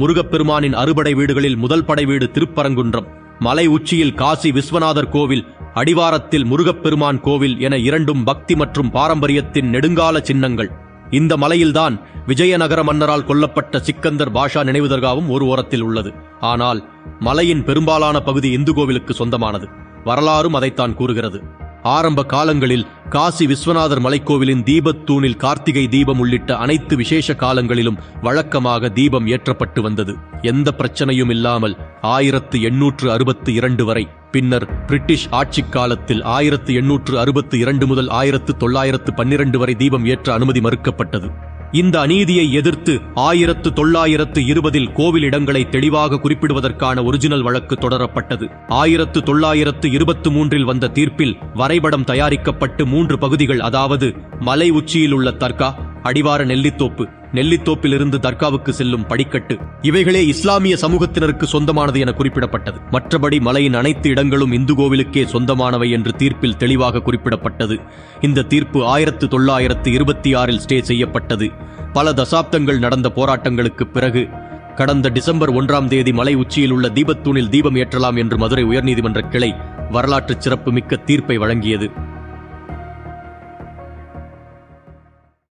முருகப்பெருமானின் அறுபடை வீடுகளில் முதல் படை வீடு திருப்பரங்குன்றம், மலை உச்சியில் காசி விஸ்வநாதர் கோவில், அடிவாரத்தில் முருகப்பெருமான் கோவில் என இரண்டும் பக்தி மற்றும் பாரம்பரியத்தின் நெடுங்கால சின்னங்கள். இந்த மலையில்தான் விஜயநகர மன்னரால் கொல்லப்பட்ட சிக்கந்தர் பாஷா நினைவு தர்காவும் ஒரு ஓரத்தில் உள்ளது. ஆனால் மலையின் பெரும்பாலான பகுதி இந்து கோவிலுக்கு சொந்தமானது. வரலாறும் அதைத்தான் கூறுகிறது. ஆரம்ப காலங்களில் காசி விஸ்வநாதர் மலைக்கோவிலின் தீபத்தூணில் கார்த்திகை தீபம் உள்ளிட்ட அனைத்து விசேஷ காலங்களிலும் வழக்கமாக தீபம் ஏற்றப்பட்டு வந்தது. எந்த பிரச்சனையும் இல்லாமல் 1862 வரை. பின்னர் பிரிட்டிஷ் ஆட்சிக் காலத்தில் 1862 முதல் 1912 வரை தீபம் ஏற்ற அனுமதி மறுக்கப்பட்டது. இந்த அநீதியை எதிர்த்து 1920 கோவில் இடங்களை தெளிவாக குறிப்பிடுவதற்கான ஒரிஜினல் வழக்கு தொடரப்பட்டது. 1923 வந்த தீர்ப்பில் வரைபடம் தயாரிக்கப்பட்டு 3 பகுதிகள், அதாவது மலை உச்சியில் உள்ள தர்கா, அடிவார நெல்லித்தோப்பு, நெல்லித்தோப்பிலிருந்து தர்காவுக்கு செல்லும் படிக்கட்டு, இவைகளே இஸ்லாமிய சமூகத்தினருக்கு சொந்தமானது என குறிப்பிடப்பட்டது. மற்றபடி மலையின் அனைத்து இடங்களும் இந்து கோவிலுக்கே சொந்தமானவை என்று தீர்ப்பில் தெளிவாக குறிப்பிடப்பட்டது. இந்த தீர்ப்பு 1926 ஸ்டே செய்யப்பட்டது. பல தசாப்தங்கள் நடந்த போராட்டங்களுக்கு பிறகு கடந்த டிசம்பர் 1 மலை உச்சியில் உள்ள தீபத்தூணில் தீபம் ஏற்றலாம் என்று மதுரை உயர்நீதிமன்ற கிளை வரலாற்று சிறப்பு மிக்க தீர்ப்பை வழங்கியது.